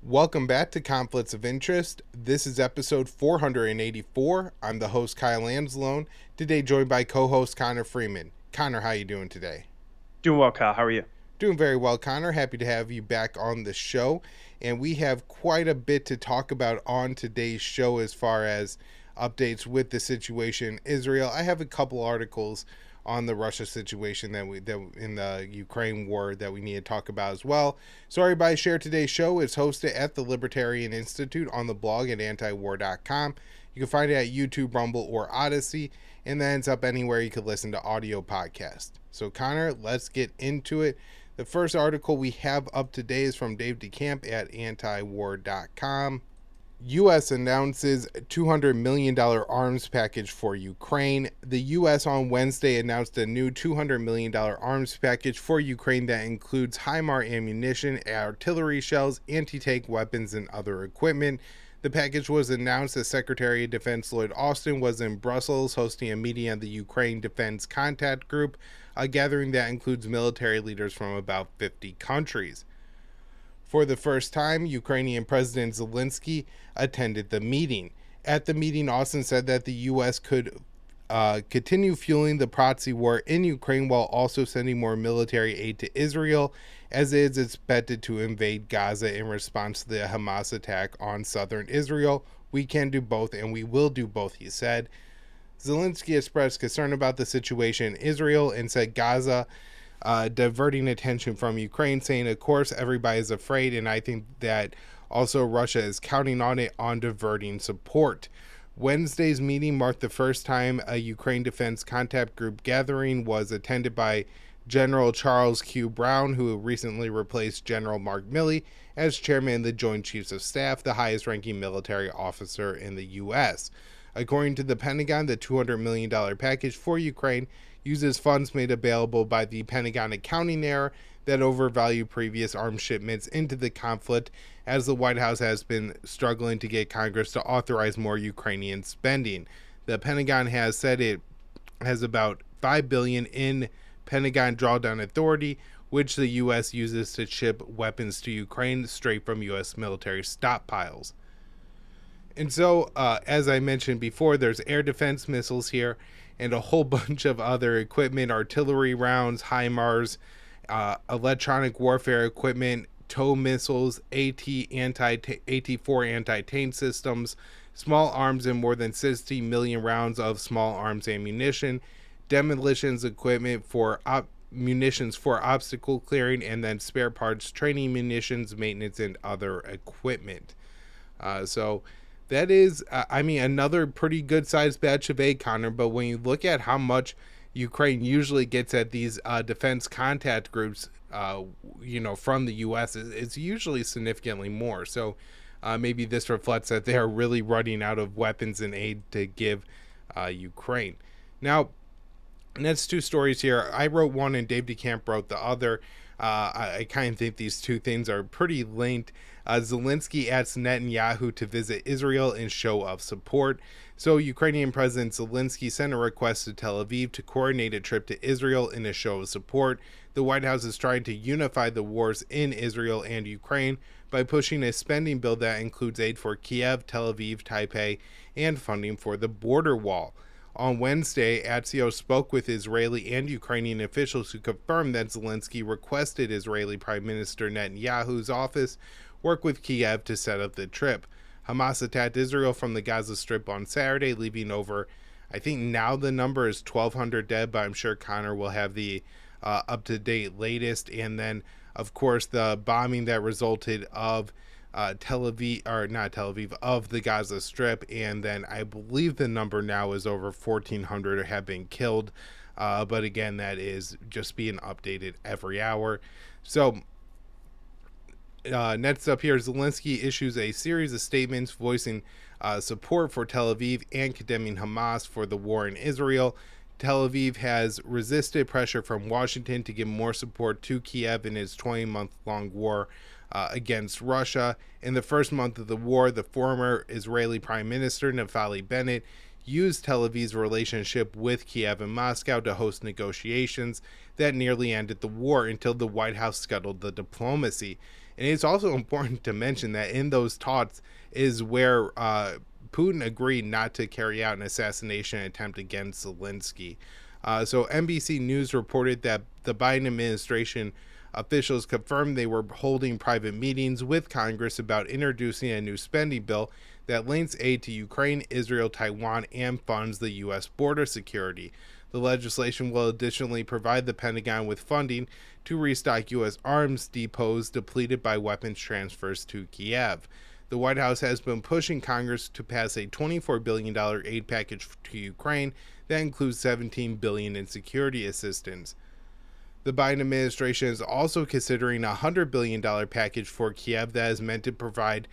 Welcome back to Conflicts of Interest. This is episode 484. I'm the host, Kyle Anzalone, today joined by co-host Connor Freeman. Connor, how you doing today? Doing well, Kyle. How are you? Doing very well, Connor. Happy to have you back on the show. And we have quite a bit to talk about on today's show as far as updates with the situation in Israel. I have a couple articles on the Russia situation that in the Ukraine war that we need to talk about as well. So everybody, share today's show. It's hosted at the Libertarian Institute on the blog at antiwar.com. You can find it at YouTube, Rumble, or Odyssey, and then it's up anywhere you could listen to audio podcasts. So Connor, let's get into it. The first article we have up today is from Dave DeCamp at antiwar.com. U.S. announces $200 million arms package for Ukraine. The U.S. on Wednesday announced a new $200 million arms package for Ukraine that includes HIMARS ammunition, artillery shells, anti-tank weapons, and other equipment. The package was announced as Secretary of Defense Lloyd Austin was in Brussels hosting a meeting of the Ukraine Defense Contact Group, a gathering that includes military leaders from about 50 countries. For the first time, Ukrainian President Zelensky attended the meeting. At the meeting, Austin said that the U.S. could continue fueling the proxy war in Ukraine while also sending more military aid to Israel, as it is expected to invade Gaza in response to the Hamas attack on southern Israel. We can do both, and we will do both, he said. Zelensky expressed concern about the situation in Israel and said Gaza diverting attention from Ukraine, saying, of course, everybody is afraid, and I think that also Russia is counting on it on diverting support. Wednesday's meeting marked the first time a Ukraine Defense Contact Group gathering was attended by General Charles Q. Brown, who recently replaced General Mark Milley as chairman of the Joint Chiefs of Staff, the highest-ranking military officer in the U.S. According to the Pentagon, the $200 million package for Ukraine uses funds made available by the Pentagon accounting error that overvalued previous arms shipments into the conflict, as the White House has been struggling to get Congress to authorize more Ukrainian spending. The Pentagon has said it has about $5 billion in Pentagon drawdown authority, which the U.S. uses to ship weapons to Ukraine straight from U.S. military stockpiles. And so, as I mentioned before, there's air defense missiles here and a whole bunch of other equipment, artillery rounds, HIMARS, electronic warfare equipment, TOW missiles, AT-4 anti-tank systems, small arms, and more than 60 million rounds of small arms ammunition, demolitions equipment for munitions for obstacle clearing, and then spare parts, training munitions, maintenance, and other equipment. So that is, another pretty good sized batch of aid, Connor. But when you look at how much Ukraine usually gets at these defense contact groups, from the U.S., it's usually significantly more. So maybe this reflects that they are really running out of weapons and aid to give Ukraine. Now, that's two stories here. I wrote one and Dave DeCamp wrote the other. I kind of think these two things are pretty linked. Zelensky asks Netanyahu to visit Israel in show of support. So Ukrainian President Zelensky sent a request to Tel Aviv to coordinate a trip to Israel in a show of support. The White House is trying to unify the wars in Israel and Ukraine by pushing a spending bill that includes aid for Kiev, Tel Aviv, Taipei, and funding for the border wall. On Wednesday, Axios spoke with Israeli and Ukrainian officials who confirmed that Zelensky requested Israeli Prime Minister Netanyahu's office work with Kiev to set up the trip. Hamas attacked Israel from the Gaza Strip on Saturday, leaving over, I think now the number is 1,200 dead, but I'm sure Connor will have the up-to-date latest. And then, of course, the bombing that resulted of of the Gaza Strip, and then I believe the number now is over 1,400 have been killed, but again, that is just being updated every hour. So next up here, Zelensky issues a series of statements voicing support for Tel Aviv and condemning Hamas for the war in Israel. Tel Aviv has resisted pressure from Washington to give more support to Kiev in its 20-month-long war against Russia. In the first month of the war, the former Israeli Prime Minister Naftali Bennett used Tel Aviv's relationship with Kiev and Moscow to host negotiations that nearly ended the war until the White House scuttled the diplomacy. And it's also important to mention that in those talks is where Putin agreed not to carry out an assassination attempt against Zelensky. So NBC News reported that the Biden administration officials confirmed they were holding private meetings with Congress about introducing a new spending bill that links aid to Ukraine, Israel, Taiwan, and funds the U.S. border security. The legislation will additionally provide the Pentagon with funding to restock U.S. arms depots depleted by weapons transfers to Kiev. The White House has been pushing Congress to pass a $24 billion aid package to Ukraine that includes $17 billion in security assistance. The Biden administration is also considering a $100 billion package for Kiev that is meant to provide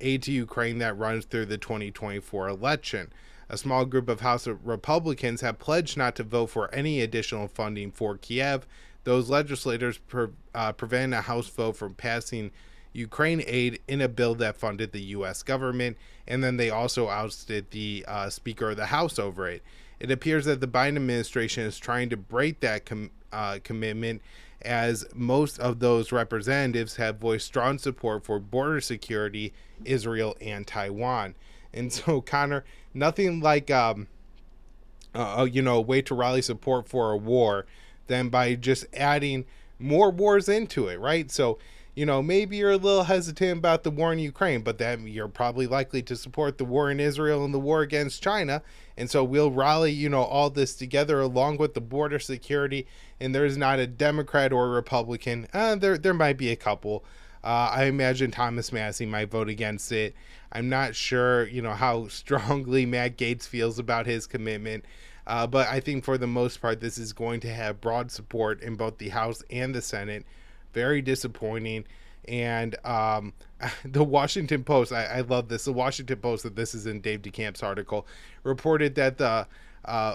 aid to Ukraine that runs through the 2024 election. A small group of House Republicans have pledged not to vote for any additional funding for Kiev. Those legislators prevented a House vote from passing Ukraine aid in a bill that funded the U.S. government, and then they also ousted the Speaker of the House over it. It appears that the Biden administration is trying to break that commitment, as most of those representatives have voiced strong support for border security, Israel, and Taiwan. And so, Connor, nothing like a way to rally support for a war than by just adding more wars into it, right? So, maybe you're a little hesitant about the war in Ukraine, but then you're probably likely to support the war in Israel and the war against China. And so we'll rally, all this together along with the border security. And there's not a Democrat or Republican. There might be a couple. I imagine Thomas Massie might vote against it. I'm not sure, how strongly Matt Gaetz feels about his commitment. But I think for the most part, this is going to have broad support in both the House and the Senate. Very disappointing. And the Washington Post, I love this. The Washington Post, that this is in Dave DeCamp's article, reported that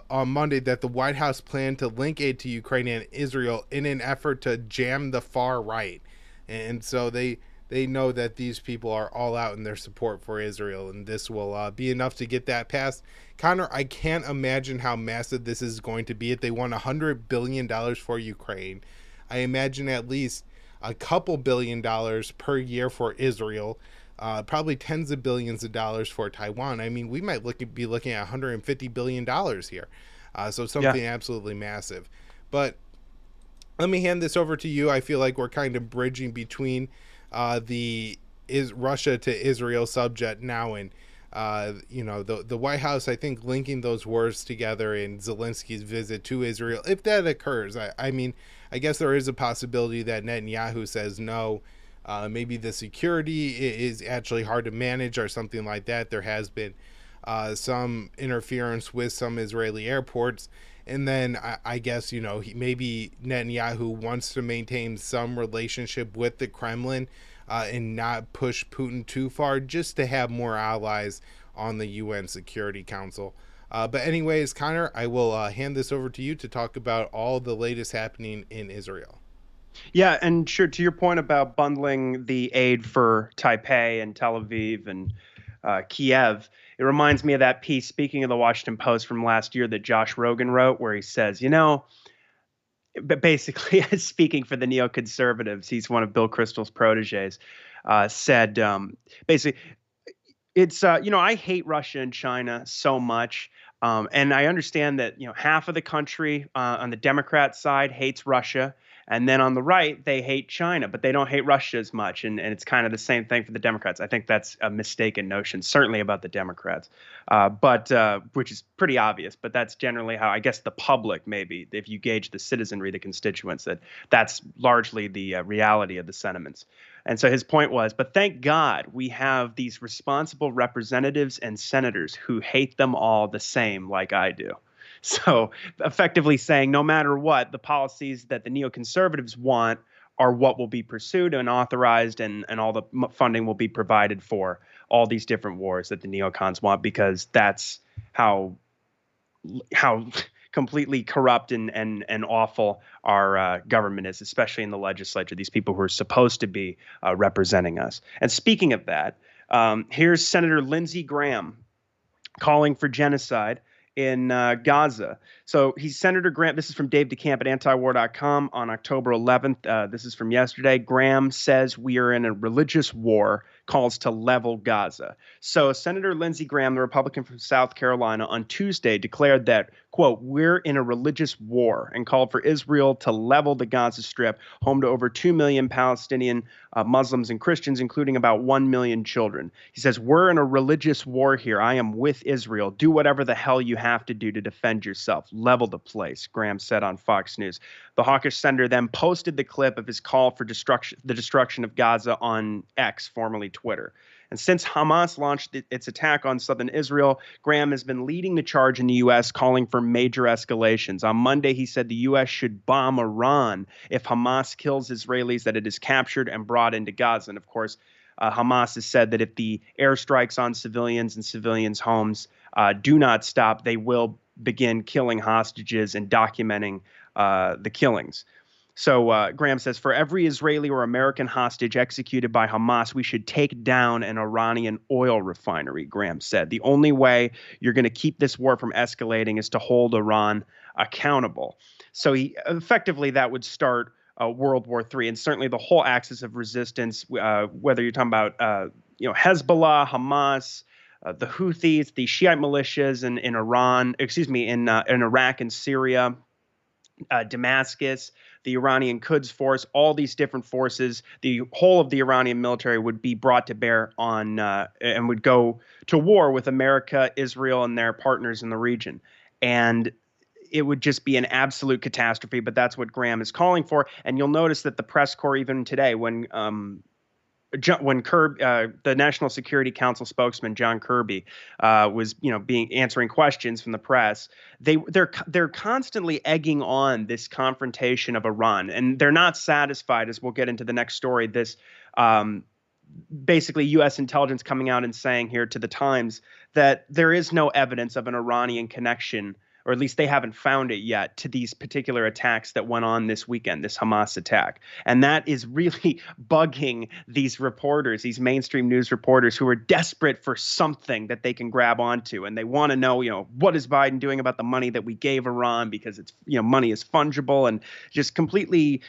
on Monday that the White House planned to link aid to Ukraine and Israel in an effort to jam the far right. And so they know that these people are all out in their support for Israel, and this will be enough to get that passed. Connor, I can't imagine how massive this is going to be if they want $100 billion for Ukraine. I imagine at least a couple $1 billion per year for Israel, probably tens of billions of dollars for Taiwan. I mean, we might be looking at $150 billion here. So something absolutely massive. But let me hand this over to you. I feel like we're kind of bridging between the Russia to Israel subject now, and the White House, I think, linking those wars together in Zelensky's visit to Israel, if that occurs. I mean, I guess there is a possibility that Netanyahu says no. Maybe the security is actually hard to manage or something like that. There has been some interference with some Israeli airports. And then I guess, maybe Netanyahu wants to maintain some relationship with the Kremlin and not push Putin too far, just to have more allies on the UN Security Council. But anyways, Connor, I will hand this over to you to talk about all the latest happening in Israel. Yeah, and sure, to your point about bundling the aid for Taipei and Tel Aviv and Kiev, it reminds me of that piece, speaking of the Washington Post from last year, that Josh Rogan wrote, where he says, but basically, speaking for the neoconservatives, he's one of Bill Kristol's proteges, said, basically, it's, I hate Russia and China so much. And I understand that, half of the country on the Democrat side hates Russia. And then on the right, they hate China, but they don't hate Russia as much. And it's kind of the same thing for the Democrats. I think that's a mistaken notion, certainly about the Democrats, but which is pretty obvious. But that's generally how, I guess, the public, maybe, if you gauge the citizenry, the constituents, that's largely the reality of the sentiments. And so his point was, but thank God we have these responsible representatives and senators who hate them all the same, like I do. So effectively saying, no matter what, the policies that the neoconservatives want are what will be pursued and authorized, and all the funding will be provided for all these different wars that the neocons want, because that's how completely corrupt and awful our government is, especially in the legislature, these people who are supposed to be representing us. And speaking of that, here's Senator Lindsey Graham calling for genocide in Gaza. So he's Senator Graham. This is from Dave DeCamp at antiwar.com on October 11th. This is from yesterday. Graham says we are in a religious war, calls to level Gaza. So Senator Lindsey Graham, the Republican from South Carolina, on Tuesday declared that, quote, we're in a religious war, and called for Israel to level the Gaza Strip, home to over 2 million Palestinian Muslims and Christians, including about 1 million children. He says, we're in a religious war here. I am with Israel. Do whatever the hell you have to do to defend yourself. Level the place, Graham said on Fox News. The hawkish senator then posted the clip of his call for the destruction of Gaza on X, formerly Twitter. And since Hamas launched its attack on southern Israel, Graham has been leading the charge in the U.S., calling for major escalations. On Monday, he said the U.S. should bomb Iran if Hamas kills Israelis that it has captured and brought into Gaza. And of course, Hamas has said that if the airstrikes on civilians and civilians' homes do not stop, they will begin killing hostages and documenting the killings. So Graham says, for every Israeli or American hostage executed by Hamas, we should take down an Iranian oil refinery, Graham said. The only way you're going to keep this war from escalating is to hold Iran accountable. So effectively that would start World War III, and certainly the whole axis of resistance, whether you're talking about Hezbollah, Hamas, the Houthis, the Shiite militias in Iran, in Iraq and Syria, Damascus, the Iranian Quds force, all these different forces, the whole of the Iranian military would be brought to bear on and would go to war with America, Israel, and their partners in the region. And it would just be an absolute catastrophe, but that's what Graham is calling for. And you'll notice that the press corps, even today, when the National Security Council spokesman John Kirby was answering questions from the press, they're constantly egging on this confrontation of Iran, and they're not satisfied, as we'll get into the next story. This basically U.S. intelligence coming out and saying here to the Times that there is no evidence of an Iranian connection, or at least they haven't found it yet, to these particular attacks that went on this weekend, this Hamas attack. And that is really bugging these reporters, these mainstream news reporters who are desperate for something that they can grab onto. And they want to know, what is Biden doing about the money that we gave Iran, because it's, money is fungible, and just completely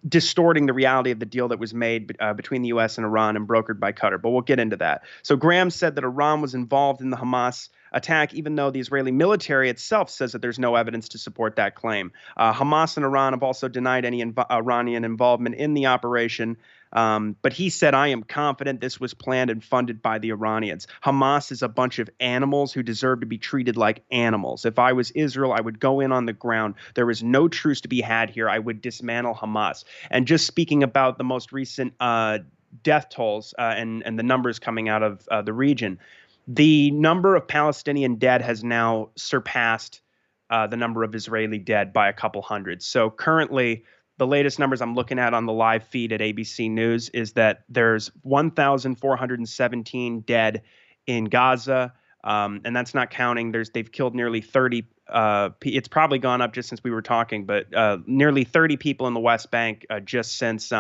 distorting the reality of the deal that was made between the U.S. and Iran and brokered by Qatar. But we'll get into that. So Graham said that Iran was involved in the Hamas attack, even though the Israeli military itself says that there's no evidence to support that claim. Hamas and Iran have also denied any Iranian involvement in the operation. But he said, I am confident this was planned and funded by the Iranians. Hamas is a bunch of animals who deserve to be treated like animals. If I was Israel, I would go in on the ground. There is no truce to be had here. I would dismantle Hamas. And just speaking about the most recent death tolls and the numbers coming out of the region, the number of Palestinian dead has now surpassed the number of Israeli dead by a couple hundred. So currently, the latest numbers I'm looking at on the live feed at ABC News is that there's 1,417 dead in Gaza, and that's not counting. They've killed nearly 30. It's probably gone up just since we were talking, but nearly 30 people in the West Bank just since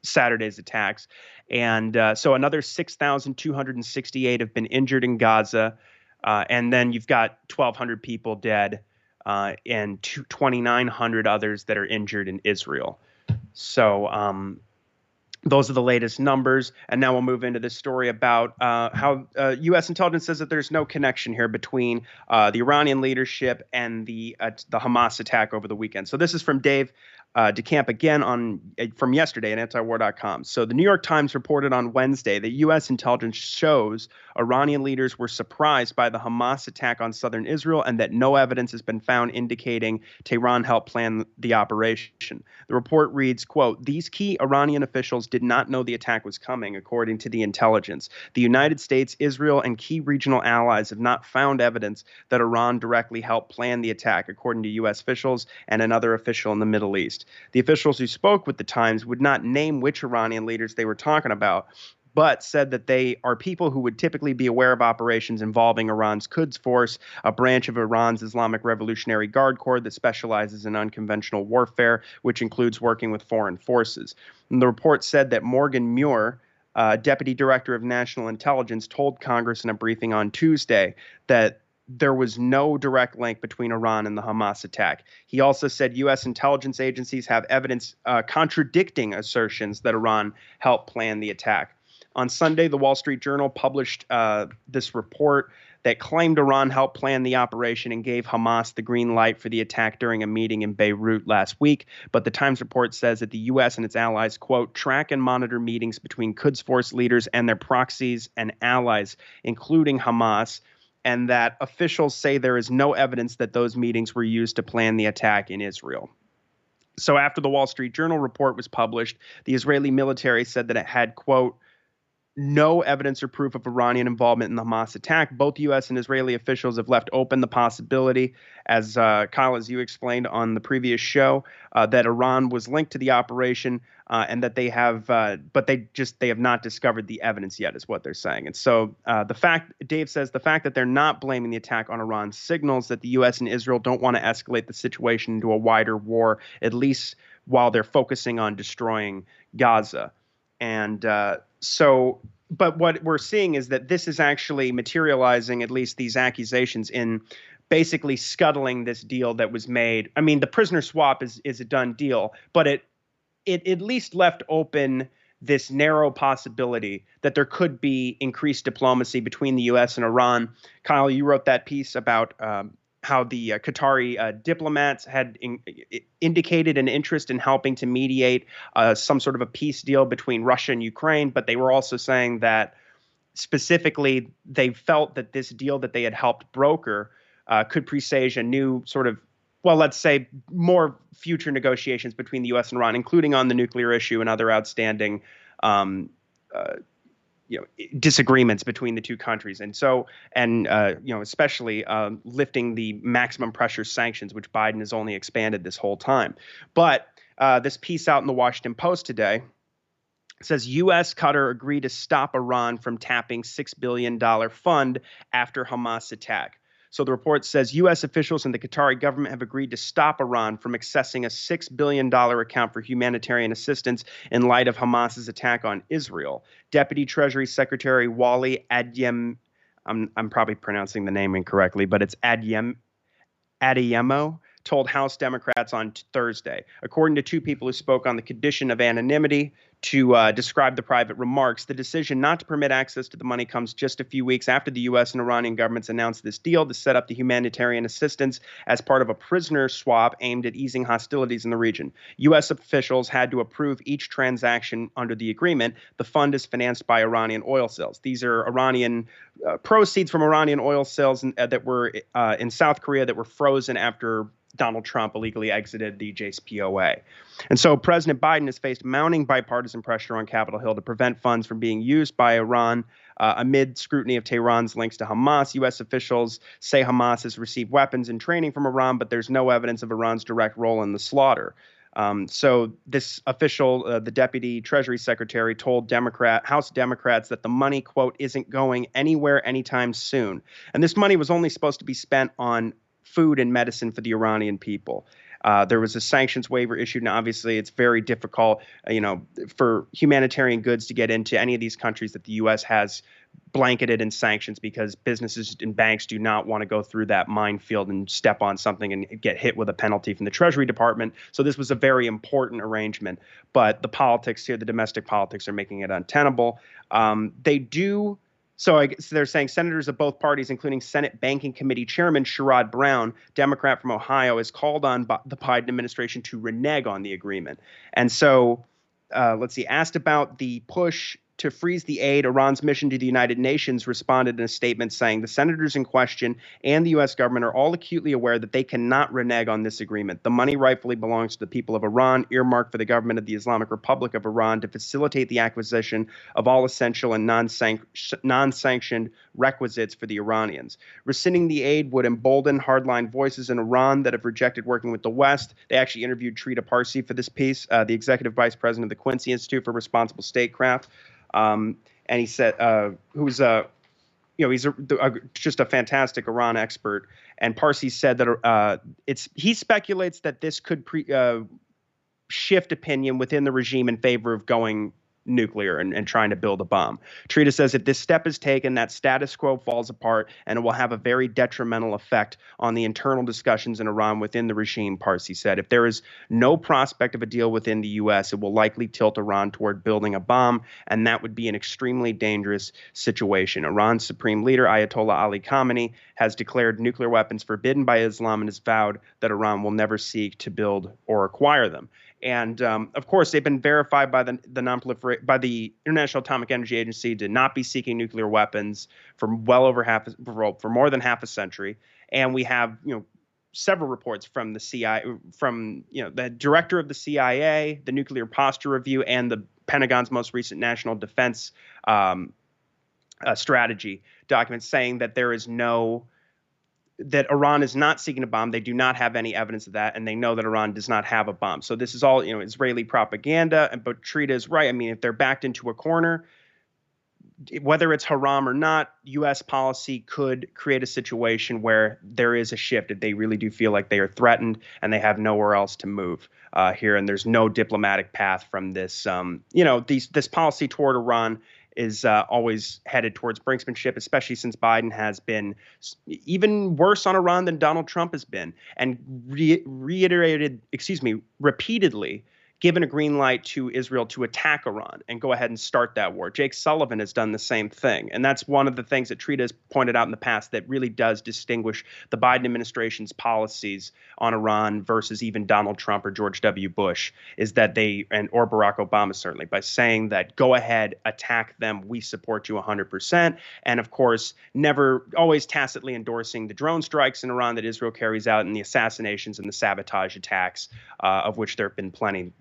Saturday's attacks. And so another 6,268 have been injured in Gaza. And then you've got 1,200 people dead and 2,900 others that are injured in Israel. So those are the latest numbers. And now we'll move into this story about how U.S. intelligence says that there's no connection here between the Iranian leadership and the Hamas attack over the weekend. So this is from Dave DeCamp again from yesterday at antiwar.com. So the New York Times reported on Wednesday that U.S. intelligence shows Iranian leaders were surprised by the Hamas attack on southern Israel, and that no evidence has been found indicating Tehran helped plan the operation. The report reads, quote, these key Iranian officials did not know the attack was coming, according to the intelligence. The United States, Israel, and key regional allies have not found evidence that Iran directly helped plan the attack, according to U.S. officials and another official in the Middle East. The officials who spoke with the Times would not name which Iranian leaders they were talking about, but said that they are people who would typically be aware of operations involving Iran's Quds Force, a branch of Iran's Islamic Revolutionary Guard Corps that specializes in unconventional warfare, which includes working with foreign forces. And the report said that Morgan Muir, Deputy Director of National Intelligence, told Congress in a briefing on Tuesday that there was no direct link between Iran and the Hamas attack. He also said U.S. intelligence agencies have evidence contradicting assertions that Iran helped plan the attack. On Sunday, the Wall Street Journal published this report that claimed Iran helped plan the operation and gave Hamas the green light for the attack during a meeting in Beirut last week. But the Times report says that the U.S. and its allies, quote, track and monitor meetings between Quds Force leaders and their proxies and allies, including Hamas, and that officials say there is no evidence that those meetings were used to plan the attack in Israel. So after the Wall Street Journal report was published, the Israeli military said that it had, quote, no evidence or proof of Iranian involvement in the Hamas attack. Both U.S. and Israeli officials have left open the possibility, as Kyle, as you explained on the previous show, that Iran was linked to the operation, and that they have, but they have not discovered the evidence yet, is what they're saying. And so Dave says the fact that they're not blaming the attack on Iran signals that the U.S. and Israel don't want to escalate the situation into a wider war, at least while they're focusing on destroying Gaza. And but what we're seeing is that this is actually materializing, at least these accusations, in basically scuttling this deal that was made. I mean, the prisoner swap is a done deal, but it at least left open this narrow possibility that there could be increased diplomacy between the U.S. and Iran. Kyle, you wrote that piece about how the Qatari diplomats had indicated an interest in helping to mediate some sort of a peace deal between Russia and Ukraine, but they were also saying that specifically they felt that this deal that they had helped broker could presage a new sort of, well, let's say more future negotiations between the U.S. and Iran, including on the nuclear issue and other outstanding disagreements between the two countries. And so, especially lifting the maximum pressure sanctions, which Biden has only expanded this whole time. But this piece out in the Washington Post today says U.S. Qatar agreed to stop Iran from tapping $6 billion fund after Hamas attack. So the report says U.S. officials and the Qatari government have agreed to stop Iran from accessing a $6 billion account for humanitarian assistance in light of Hamas's attack on Israel. Deputy Treasury Secretary Wally Adeyemo, I'm probably pronouncing the name incorrectly, but it's Adeyemo, told House Democrats on Thursday. According to two people who spoke on the condition of anonymity to describe the private remarks, the decision not to permit access to the money comes just a few weeks after the U.S. and Iranian governments announced this deal to set up the humanitarian assistance as part of a prisoner swap aimed at easing hostilities in the region. U.S. officials had to approve each transaction under the agreement. The fund is financed by Iranian oil sales. These are Iranian proceeds from Iranian oil sales that were in South Korea that were frozen after Donald Trump illegally exited the JCPOA. And so President Biden has faced mounting bipartisan pressure on Capitol Hill to prevent funds from being used by Iran amid scrutiny of Tehran's links to Hamas. U.S. officials say Hamas has received weapons and training from Iran, but there's no evidence of Iran's direct role in the slaughter. So this official, the Deputy Treasury Secretary, told House Democrats that the money, quote, isn't going anywhere anytime soon. And this money was only supposed to be spent on food and medicine for the Iranian people. There was a sanctions waiver issued, and obviously it's very difficult, for humanitarian goods to get into any of these countries that the U.S. has blanketed in sanctions, because businesses and banks do not want to go through that minefield and step on something and get hit with a penalty from the Treasury Department. So this was a very important arrangement, but the politics here, the domestic politics, are making it untenable. So they're saying senators of both parties, including Senate Banking Committee Chairman Sherrod Brown, Democrat from Ohio, has called on the Biden administration to renege on the agreement. And so, asked about the push to freeze the aid, Iran's mission to the United Nations responded in a statement saying the senators in question and the U.S. government are all acutely aware that they cannot renege on this agreement. The money rightfully belongs to the people of Iran, earmarked for the government of the Islamic Republic of Iran to facilitate the acquisition of all essential and non-sanctioned requisites for the Iranians. Rescinding the aid would embolden hardline voices in Iran that have rejected working with the West. They actually interviewed Trita Parsi for this piece, the executive vice president of the Quincy Institute for Responsible Statecraft. And he said, he's just a fantastic Iran expert. And Parsi said that he speculates that this could shift opinion within the regime in favor of going nuclear and trying to build a bomb. Trita says if this step is taken, that status quo falls apart and it will have a very detrimental effect on the internal discussions in Iran within the regime, Parsi said. If there is no prospect of a deal within the U.S., it will likely tilt Iran toward building a bomb, and that would be an extremely dangerous situation. Iran's supreme leader, Ayatollah Ali Khamenei, has declared nuclear weapons forbidden by Islam and has vowed that Iran will never seek to build or acquire them. And of course, they've been verified by the International Atomic Energy Agency to not be seeking nuclear weapons for more than half a century. And we have, several reports from the CIA, from the director of the CIA, the Nuclear Posture Review, and the Pentagon's most recent National Defense Strategy document saying that that Iran is not seeking a bomb. They do not have any evidence of that, and they know that Iran does not have a bomb. So this is all, Israeli propaganda. But Trita is right. I mean, if they're backed into a corner, whether it's haram or not, U.S. policy could create a situation where there is a shift if they really do feel like they are threatened and they have nowhere else to move here, and there's no diplomatic path from this. This policy toward Iran is always headed towards brinksmanship, especially since Biden has been even worse on Iran than Donald Trump has been, and repeatedly given a green light to Israel to attack Iran and go ahead and start that war. Jake Sullivan has done the same thing. And that's one of the things that Trita has pointed out in the past that really does distinguish the Biden administration's policies on Iran versus even Donald Trump or George W. Bush, is that or Barack Obama certainly, by saying that go ahead, attack them, we support you 100%. And of course, never always tacitly endorsing the drone strikes in Iran that Israel carries out and the assassinations and the sabotage attacks, of which there have been plenty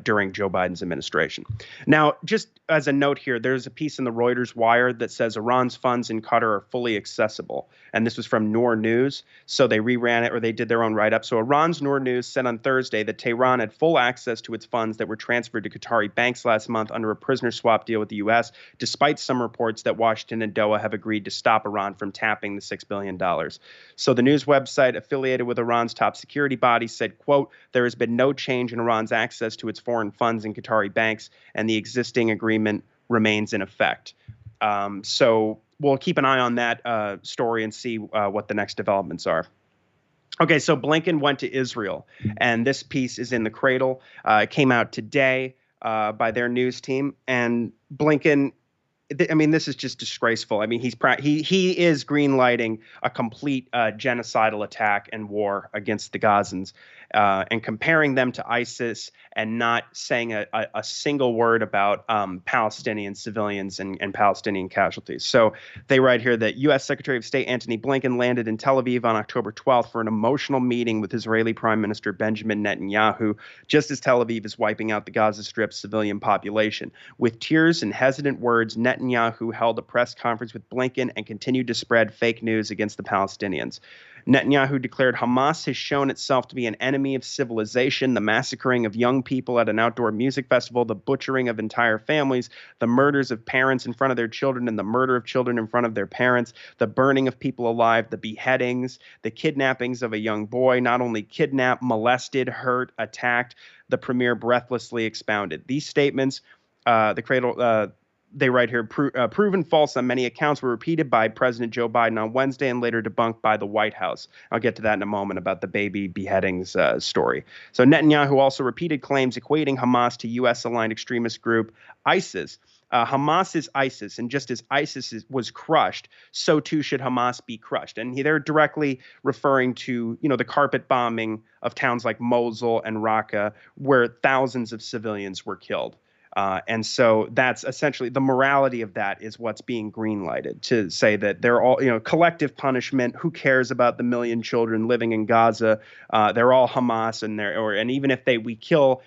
during Joe Biden's administration. Now, just as a note here, there's a piece in the Reuters Wire that says Iran's funds in Qatar are fully accessible. And this was from Noor News. So they reran it, or they did their own write-up. So Iran's Noor News said on Thursday that Tehran had full access to its funds that were transferred to Qatari banks last month under a prisoner swap deal with the U.S., despite some reports that Washington and Doha have agreed to stop Iran from tapping the $6 billion. So the news website affiliated with Iran's top security body said, quote, there has been no change in Iran's access to its foreign funds in Qatari banks, and the existing agreement remains in effect. So we'll keep an eye on that story and see what the next developments are. Okay, so Blinken went to Israel, and this piece is in the Cradle. It came out today by their news team, and Blinken, I mean, this is just disgraceful. I mean, he is greenlighting a complete genocidal attack and war against the Gazans, and comparing them to ISIS and not saying a single word about Palestinian civilians and Palestinian casualties. So they write here that U.S. Secretary of State Antony Blinken landed in Tel Aviv on October 12th for an emotional meeting with Israeli Prime Minister Benjamin Netanyahu, just as Tel Aviv is wiping out the Gaza Strip civilian population. With tears and hesitant words, Netanyahu held a press conference with Blinken and continued to spread fake news against the Palestinians. Netanyahu declared Hamas has shown itself to be an enemy of civilization, the massacring of young people at an outdoor music festival, the butchering of entire families, the murders of parents in front of their children and the murder of children in front of their parents, the burning of people alive, the beheadings, the kidnappings of a young boy, not only kidnapped, molested, hurt, attacked, the premier breathlessly expounded. These statements, the Cradle, they write here, proven false on many accounts, were repeated by President Joe Biden on Wednesday and later debunked by the White House. I'll get to that in a moment about the baby beheadings story. So Netanyahu also repeated claims equating Hamas to U.S.-aligned extremist group ISIS. Hamas is ISIS, and just as ISIS was crushed, so too should Hamas be crushed. And they're directly referring to, the carpet bombing of towns like Mosul and Raqqa, where thousands of civilians were killed. And so that's essentially the morality of that is what's being greenlighted, to say that they're all, collective punishment. Who cares about the million children living in Gaza? They're all Hamas, and even if we kill,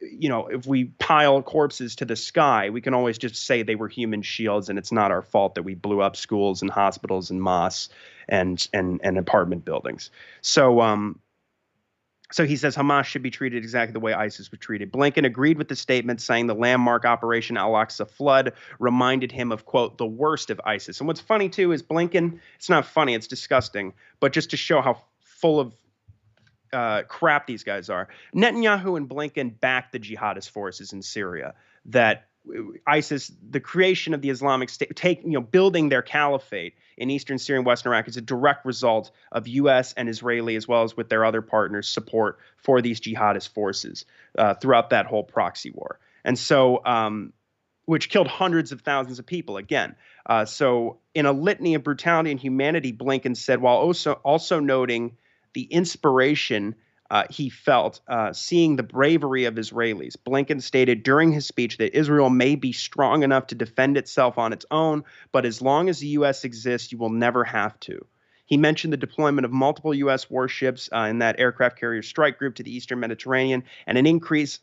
if we pile corpses to the sky, we can always just say they were human shields, and it's not our fault that we blew up schools and hospitals and mosques and apartment buildings. So he says Hamas should be treated exactly the way ISIS was treated. Blinken agreed with the statement, saying the landmark Operation Al-Aqsa Flood reminded him of, quote, the worst of ISIS. And what's funny, too, is Blinken, it's not funny, it's disgusting, but just to show how full of crap these guys are, Netanyahu and Blinken backed the jihadist forces in Syria that ISIS, the creation of the Islamic State, building their caliphate in eastern Syria and western Iraq is a direct result of U.S. and Israeli, as well as with their other partners, support for these jihadist forces throughout that whole proxy war. And so, which killed hundreds of thousands of people again. So in a litany of brutality and humanity, Blinken said, while also noting the inspiration he felt seeing the bravery of Israelis. Blinken stated during his speech that Israel may be strong enough to defend itself on its own, but as long as the U.S. exists, you will never have to. He mentioned the deployment of multiple U.S. warships in that aircraft carrier strike group to the Eastern Mediterranean and an increase,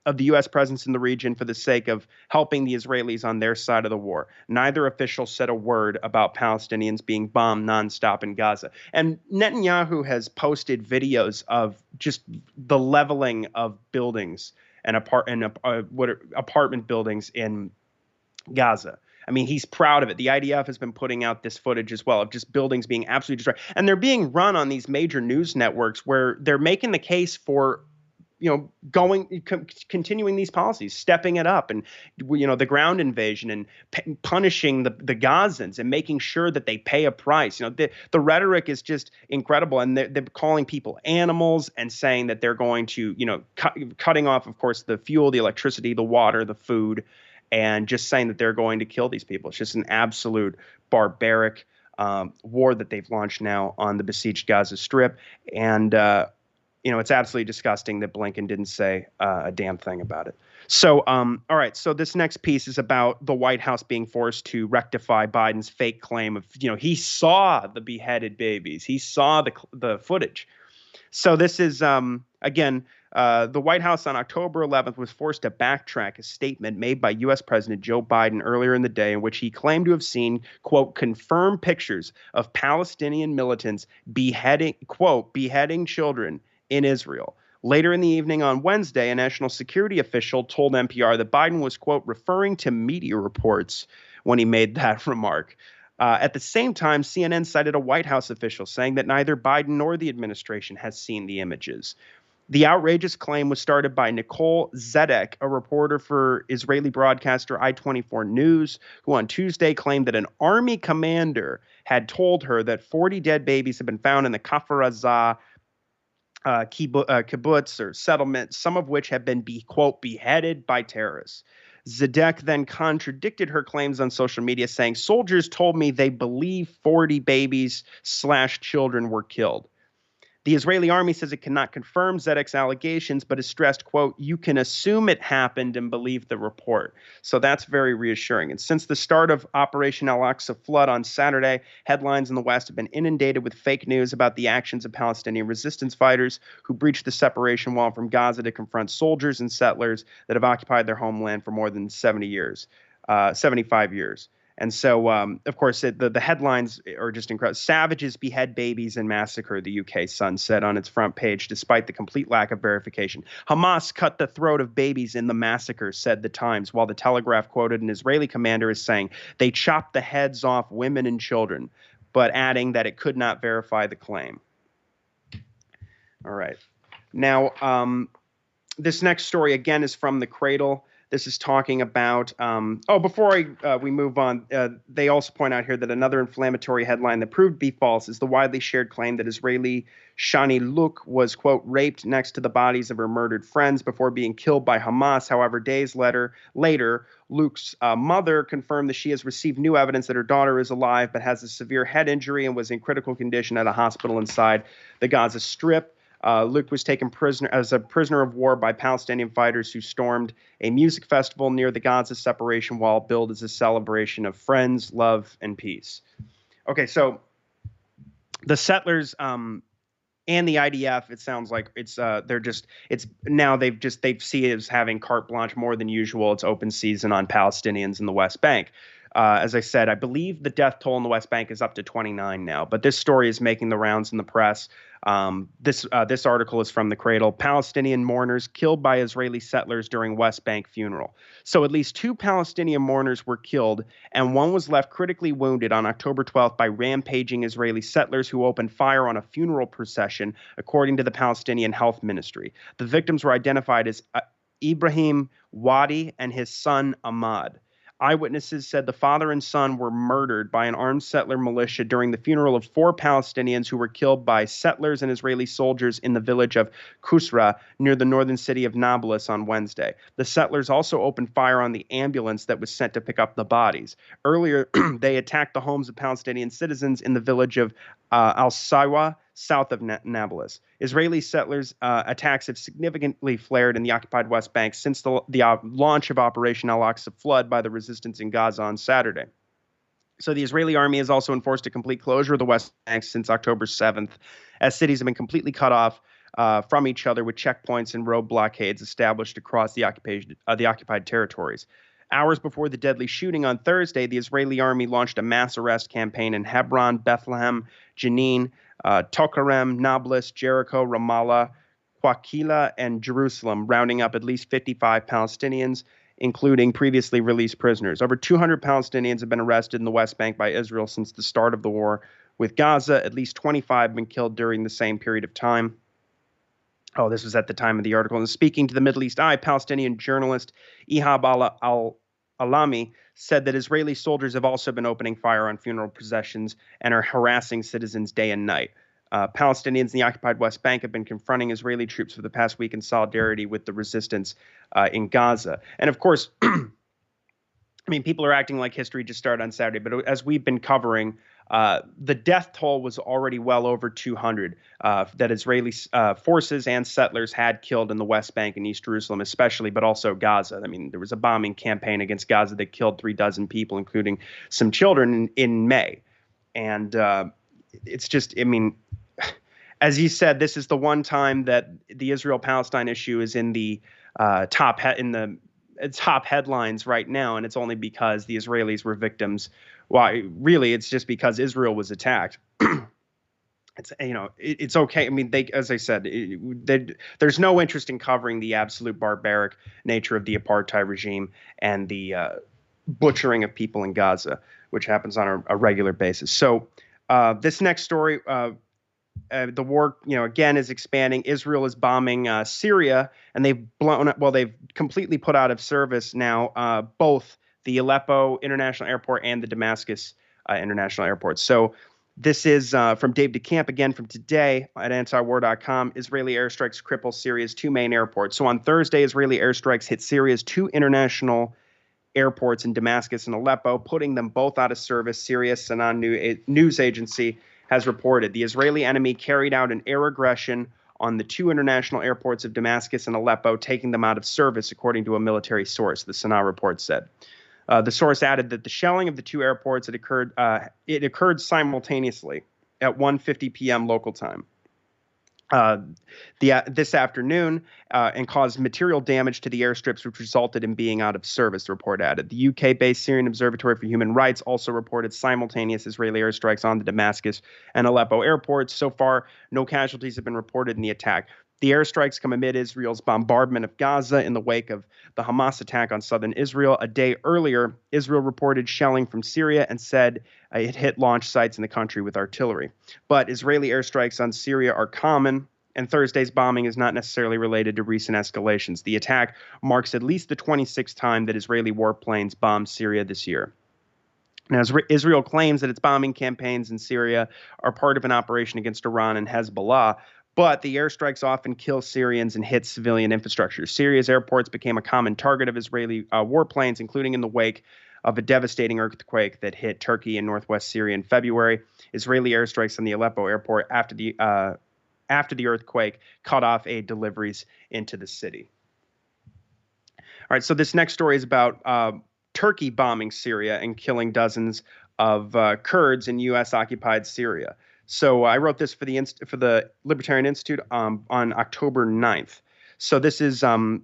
of the U.S. presence in the region for the sake of helping the Israelis on their side of the war. Neither official said a word about Palestinians being bombed nonstop in Gaza. And Netanyahu has posted videos of just the leveling of buildings and apartment buildings in Gaza. I mean, he's proud of it. The IDF has been putting out this footage as well of just buildings being absolutely destroyed. And they're being run on these major news networks where they're making the case for continuing these policies, stepping it up, and the ground invasion and punishing the Gazans and making sure that they pay a price. The rhetoric is just incredible, and they're calling people animals and saying that they're going to, cutting off, of course, the fuel, the electricity, the water, the food, and just saying that they're going to kill these people. It's just an absolute barbaric war that they've launched now on the besieged Gaza Strip, and it's absolutely disgusting that Blinken didn't say a damn thing about it. So, all right. So this next piece is about the White House being forced to rectify Biden's fake claim of, he saw the beheaded babies. He saw the footage. So this is, again, the White House on October 11th was forced to backtrack a statement made by U.S. President Joe Biden earlier in the day in which he claimed to have seen, quote, confirmed pictures of Palestinian militants beheading children in Israel. Later in the evening on Wednesday, a national security official told NPR that Biden was, quote, referring to media reports when he made that remark. At the same time, CNN cited a White House official saying that neither Biden nor the administration has seen the images. The outrageous claim was started by Nicole Zedek, a reporter for Israeli broadcaster I-24 News, who on Tuesday claimed that an army commander had told her that 40 dead babies had been found in the Kfar Aza kibbutz or settlement, some of which have been, quote, beheaded by terrorists. Zedek then contradicted her claims on social media, saying, soldiers told me they believe 40 babies/children were killed. The Israeli army says it cannot confirm Zedek's allegations, but has stressed, quote, you can assume it happened and believe the report. So that's very reassuring. And since the start of Operation Al-Aqsa Flood on Saturday, headlines in the West have been inundated with fake news about the actions of Palestinian resistance fighters who breached the separation wall from Gaza to confront soldiers and settlers that have occupied their homeland for more than 75 years. And so, of course, the headlines are just incredible. Savages behead babies and massacre, the UK Sun said on its front page, despite the complete lack of verification. Hamas cut the throat of babies in the massacre, said the Times, while the Telegraph quoted an Israeli commander as saying they chopped the heads off women and children, but adding that it could not verify the claim. All right. Now, this next story, again, is from the Cradle. This is talking about, before we move on, they also point out here that another inflammatory headline that proved to be false is the widely shared claim that Israeli Shani Luke was, quote, raped next to the bodies of her murdered friends before being killed by Hamas. However, days later, Luke's mother confirmed that she has received new evidence that her daughter is alive but has a severe head injury and was in critical condition at a hospital inside the Gaza Strip. Luke was taken as a prisoner of war by Palestinian fighters who stormed a music festival near the Gaza separation wall, billed as a celebration of friends, love, and peace. Okay, so the settlers and the IDF, it sounds like they see it as having carte blanche more than usual. It's open season on Palestinians in the West Bank. As I said, I believe the death toll in the West Bank is up to 29 now, but this story is making the rounds in the press. This article is from the Cradle. Palestinian mourners killed by Israeli settlers during West Bank funeral. So at least 2 Palestinian mourners were killed, and one was left critically wounded on October 12th by rampaging Israeli settlers who opened fire on a funeral procession, according to the Palestinian Health Ministry. The victims were identified as Ibrahim Wadi and his son Ahmad. Eyewitnesses said the father and son were murdered by an armed settler militia during the funeral of 4 Palestinians who were killed by settlers and Israeli soldiers in the village of Kusra near the northern city of Nablus on Wednesday. The settlers also opened fire on the ambulance that was sent to pick up the bodies. Earlier, they attacked the homes of Palestinian citizens in the village of Al-Sawa, south of Nablus. Israeli settlers' attacks have significantly flared in the occupied West Bank since the launch of Operation Al-Aqsa Flood by the resistance in Gaza on Saturday. So the Israeli army has also enforced a complete closure of the West Bank since October 7th, as cities have been completely cut off from each other with checkpoints and road blockades established across the occupied territories. Hours before the deadly shooting on Thursday, the Israeli army launched a mass arrest campaign in Hebron, Bethlehem, Jenin, Tokarem, Nablus, Jericho, Ramallah, Qaqila, and Jerusalem, rounding up at least 55 Palestinians, including previously released prisoners. Over 200 Palestinians have been arrested in the West Bank by Israel since the start of the war with Gaza. At least 25 have been killed during the same period of time. Oh, this was at the time of the article. And speaking to the Middle East Eye, Palestinian journalist Ihab al-Alami said that Israeli soldiers have also been opening fire on funeral processions and are harassing citizens day and night. Palestinians in the occupied West Bank have been confronting Israeli troops for the past week in solidarity with the resistance in Gaza. And of course, I mean, people are acting like history just started on Saturday, but as we've been covering, the death toll was already well over 200 that Israeli forces and settlers had killed in the West Bank and East Jerusalem especially, but also Gaza. I mean, there was a bombing campaign against Gaza that killed 36 people, including some children, in May. And it's just, I mean, as you said, this is the one time that the Israel-Palestine issue is in the top headlines right now, and it's only because the Israelis were victims. Why? Really, it's just because Israel was attacked. It's okay. I mean, as I said, there's no interest in covering the absolute barbaric nature of the apartheid regime and the butchering of people in Gaza, which happens on a regular basis. So this next story. The war, again, is expanding. Israel is bombing Syria, and they've completely put out of service now both the Aleppo International Airport and the Damascus International Airport. So this is from Dave DeCamp, again from today at antiwar.com. Israeli airstrikes cripple Syria's 2 main airports. So on Thursday, Israeli airstrikes hit Syria's 2 international airports in Damascus and Aleppo, putting them both out of service, Syria's Sanan news agency has reported. The Israeli enemy carried out an air aggression on the 2 international airports of Damascus and Aleppo, taking them out of service, according to a military source, the Sanaa report said. The source added that the shelling of the 2 airports occurred simultaneously at 1:50 p.m. local time this afternoon and caused material damage to the airstrips, which resulted in being out of service, the report added. The UK-based Syrian Observatory for Human Rights also reported simultaneous Israeli airstrikes on the Damascus and Aleppo airports. So far, no casualties have been reported in the attack. The airstrikes come amid Israel's bombardment of Gaza in the wake of the Hamas attack on southern Israel. A day earlier, Israel reported shelling from Syria and said it hit launch sites in the country with artillery. But Israeli airstrikes on Syria are common, and Thursday's bombing is not necessarily related to recent escalations. The attack marks at least the 26th time that Israeli warplanes bombed Syria this year. Now, Israel claims that its bombing campaigns in Syria are part of an operation against Iran and Hezbollah, but the airstrikes often kill Syrians and hit civilian infrastructure. Syria's airports became a common target of Israeli warplanes, including in the wake of a devastating earthquake that hit Turkey and northwest Syria in February. Israeli airstrikes on the Aleppo airport after the earthquake cut off aid deliveries into the city. All right, so this next story is about Turkey bombing Syria and killing dozens of Kurds in US-occupied Syria. So I wrote this for the Libertarian Institute on October 9th. So this is So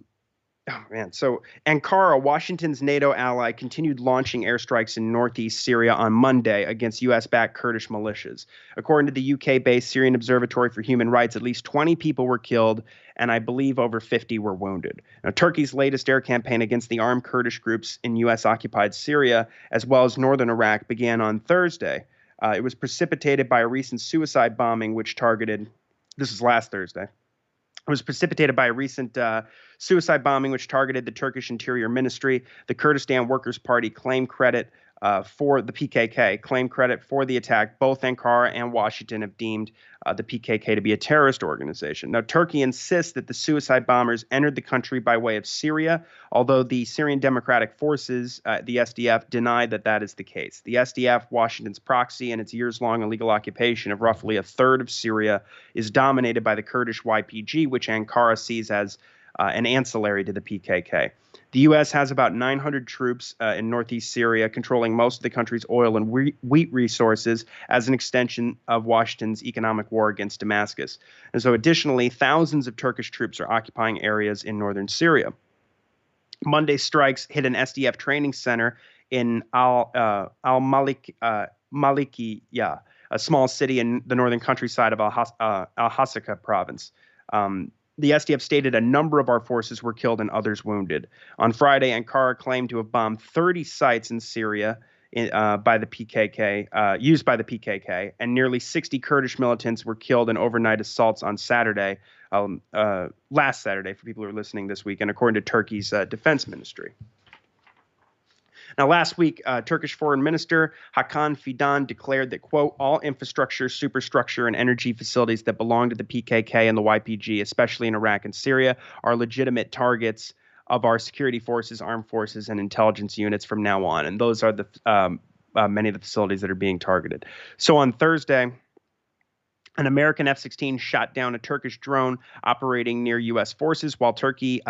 Ankara, Washington's NATO ally, continued launching airstrikes in northeast Syria on Monday against U.S.-backed Kurdish militias. According to the UK-based Syrian Observatory for Human Rights, at least 20 people were killed, and I believe over 50 were wounded. Now, Turkey's latest air campaign against the armed Kurdish groups in U.S.-occupied Syria, as well as northern Iraq, began on Thursday. It was precipitated by a recent suicide bombing, which targeted, this is last Thursday, It was precipitated by a recent suicide bombing, which targeted the Turkish Interior Ministry. The Kurdistan Workers' Party claimed credit for the PKK, claimed credit for the attack. Both Ankara and Washington have deemed the PKK to be a terrorist organization. Now, Turkey insists that the suicide bombers entered the country by way of Syria, although the Syrian Democratic Forces, the SDF, deny that that is the case. The SDF, Washington's proxy, and its years-long illegal occupation of roughly a third of Syria is dominated by the Kurdish YPG, which Ankara sees as an ancillary to the PKK. The U.S. has about 900 troops in northeast Syria, controlling most of the country's oil and wheat resources as an extension of Washington's economic war against Damascus. And so additionally, thousands of Turkish troops are occupying areas in northern Syria. Monday strikes hit an SDF training center in Al-Malikiya, a small city in the northern countryside of Al-Hasaka province. The SDF stated a number of our forces were killed and others wounded. On Friday, Ankara claimed to have bombed 30 sites in Syria by the PKK, used by the PKK, and nearly 60 Kurdish militants were killed in overnight assaults on Saturday, last Saturday, for people who are listening this weekend, according to Turkey's defense ministry. Now, last week, Turkish Foreign Minister Hakan Fidan declared that, quote, all infrastructure, superstructure, and energy facilities that belong to the PKK and the YPG, especially in Iraq and Syria, are legitimate targets of our security forces, armed forces, and intelligence units from now on. And those are the many of the facilities that are being targeted. So on Thursday, an American F-16 shot down a Turkish drone operating near U.S. forces. While Turkey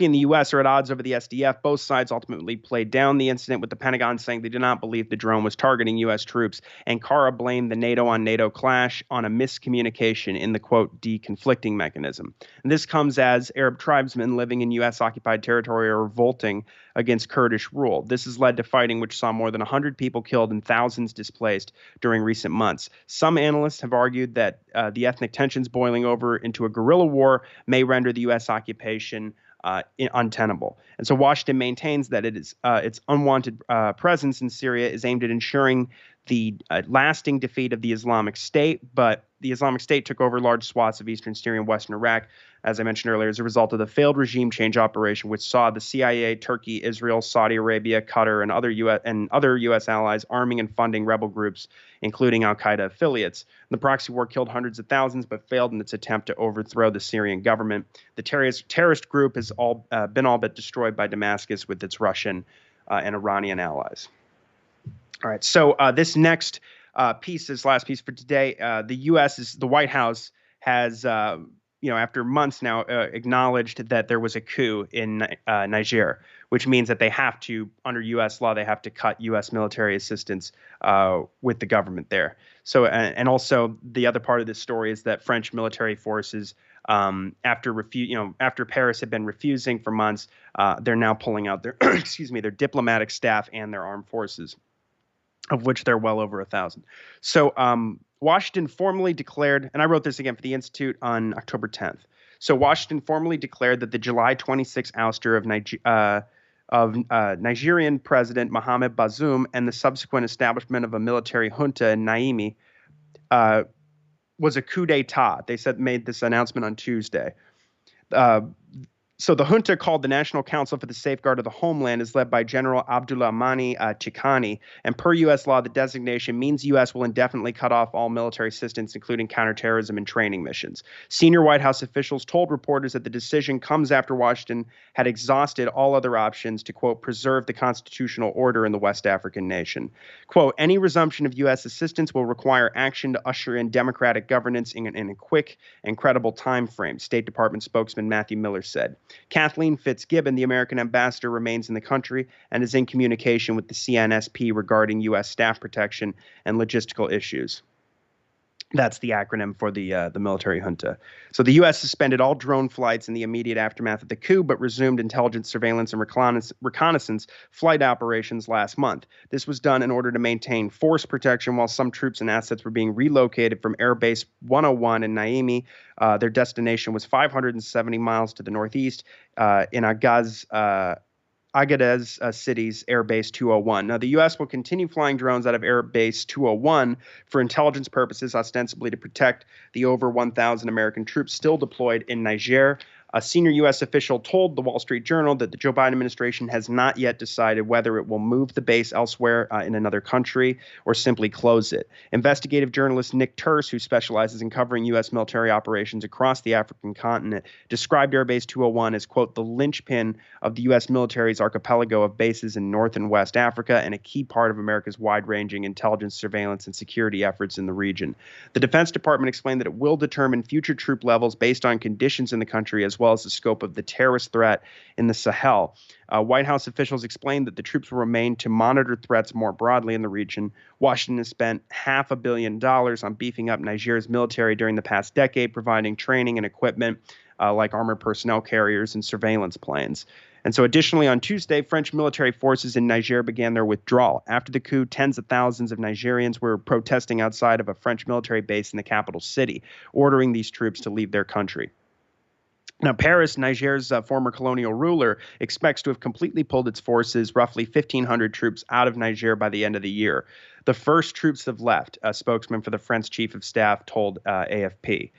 and the U.S. are at odds over the SDF, both sides ultimately played down the incident, with the Pentagon saying they did not believe the drone was targeting U.S. troops. Ankara blamed the NATO-on-NATO clash on a miscommunication in the, quote, deconflicting mechanism. And this comes as Arab tribesmen living in U.S.-occupied territory are revolting against Kurdish rule. This has led to fighting which saw more than 100 people killed and thousands displaced during recent months. Some analysts have argued that the ethnic tensions boiling over into a guerrilla war may render the U.S. occupation untenable. And so Washington maintains that its unwanted presence in Syria is aimed at ensuring the lasting defeat of the Islamic State, but the Islamic State took over large swaths of eastern Syria and western Iraq, as I mentioned earlier, as a result of the failed regime change operation, which saw the CIA, Turkey, Israel, Saudi Arabia, Qatar, and other U.S. allies arming and funding rebel groups, including al-Qaeda affiliates. The proxy war killed hundreds of thousands, but failed in its attempt to overthrow the Syrian government. The terrorist group has been all but destroyed by Damascus with its Russian and Iranian allies. All right, so this next last piece for today. The White House has, after months now, acknowledged that there was a coup in Niger, which means that they have to, under U.S. law, they have to cut U.S. military assistance with the government there. So, and also the other part of this story is that French military forces, after Paris had been refusing for months, they're now pulling out their, their diplomatic staff and their armed forces, of which there are well over 1,000. So Washington formally declared, and I wrote this again for the Institute on October 10th. So Washington formally declared that the July 26 ouster of Nigerian President Mohamed Bazoum and the subsequent establishment of a military junta in Niamey was a coup d'etat. They made this announcement on Tuesday. So the junta, called the National Council for the Safeguard of the Homeland, is led by General Abdulrahmani Chikani, and per U.S. law, the designation means U.S. will indefinitely cut off all military assistance, including counterterrorism and training missions. Senior White House officials told reporters that the decision comes after Washington had exhausted all other options to, quote, preserve the constitutional order in the West African nation. Quote, any resumption of U.S. assistance will require action to usher in democratic governance in a quick and credible time frame, State Department spokesman Matthew Miller said. Kathleen Fitzgibbon, the American ambassador, remains in the country and is in communication with the CNSP regarding U.S. staff protection and logistical issues. That's the acronym for the military junta. So the U.S. suspended all drone flights in the immediate aftermath of the coup, but resumed intelligence, surveillance, and reconnaissance flight operations last month. This was done in order to maintain force protection while some troops and assets were being relocated from Air Base 101 in Niamey. Their destination was 570 miles to the northeast in Agaz Agadez city's Air Base 201. Now, the U.S. will continue flying drones out of Air Base 201 for intelligence purposes, ostensibly to protect the over 1,000 American troops still deployed in Niger. A senior U.S. official told the Wall Street Journal that the Joe Biden administration has not yet decided whether it will move the base elsewhere in another country or simply close it. Investigative journalist Nick Turse, who specializes in covering U.S. military operations across the African continent, described Air Base 201 as, quote, the linchpin of the U.S. military's archipelago of bases in North and West Africa and a key part of America's wide-ranging intelligence, surveillance, and security efforts in the region. The Defense Department explained that it will determine future troop levels based on conditions in the country as well as the scope of the terrorist threat in the Sahel. White House officials explained that the troops will remain to monitor threats more broadly in the region. Washington has spent $500 million on beefing up Niger's military during the past decade, providing training and equipment like armored personnel carriers and surveillance planes. And so additionally, on Tuesday, French military forces in Niger began their withdrawal. After the coup, tens of thousands of Nigerians were protesting outside of a French military base in the capital city, ordering these troops to leave their country. Now, Paris, Niger's former colonial ruler, expects to have completely pulled its forces, roughly 1,500 troops, out of Niger by the end of the year. The first troops have left, a spokesman for the French chief of staff told AFP.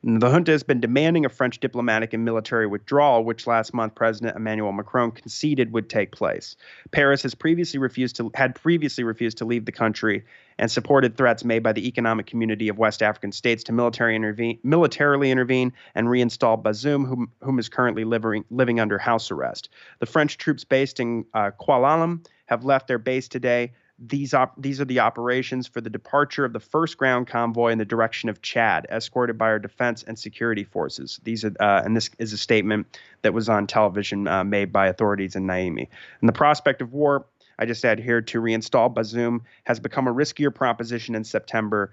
The junta has been demanding a French diplomatic and military withdrawal, which last month President Emmanuel Macron conceded would take place. Paris had previously refused to leave the country and supported threats made by the Economic Community of West African States to militarily intervene and reinstall Bazoum, whom is currently living under house arrest. The French troops based in Kuala Lumpur have left their base today. These are the operations for the departure of the first ground convoy in the direction of Chad, escorted by our defense and security forces. And this is a statement that was on television made by authorities in Niamey. And the prospect of war, I just add here, to reinstall Bazoum has become a riskier proposition in September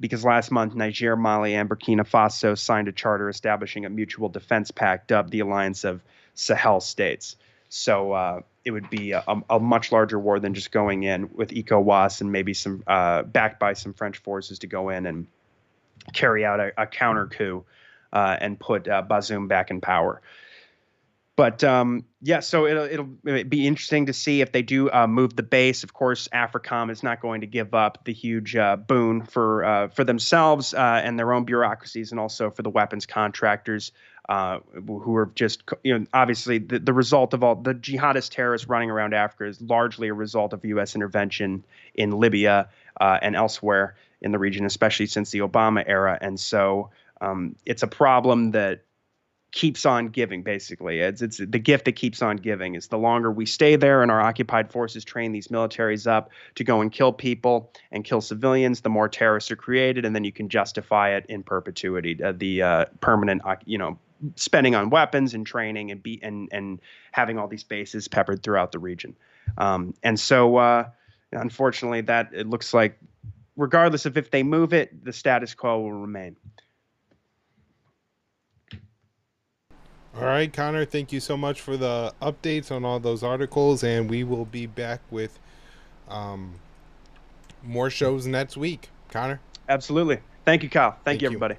because last month Niger, Mali, and Burkina Faso signed a charter establishing a mutual defense pact dubbed the Alliance of Sahel States. So it would be a much larger war than just going in with ECOWAS and maybe some backed by some French forces to go in and carry out a counter coup and put Bazoum back in power. But so it'll be interesting to see if they do move the base. Of course, AFRICOM is not going to give up the huge boon for themselves and their own bureaucracies, and also for the weapons contractors who are just, obviously the result of all the jihadist terrorists running around Africa is largely a result of U.S. intervention in Libya and elsewhere in the region, especially since the Obama era. And so it's a problem that keeps on giving, basically. It's the gift that keeps on giving. Is the longer we stay there and our occupied forces train these militaries up to go and kill people and kill civilians, the more terrorists are created, and then you can justify it in perpetuity. The permanent, spending on weapons and training and having all these bases peppered throughout the region. And so, unfortunately, that it looks like, regardless of if they move it, the status quo will remain. All right, Connor, thank you so much for the updates on all those articles, and we will be back with more shows next week. Connor? Absolutely. Thank you, Kyle. Thank you, everybody.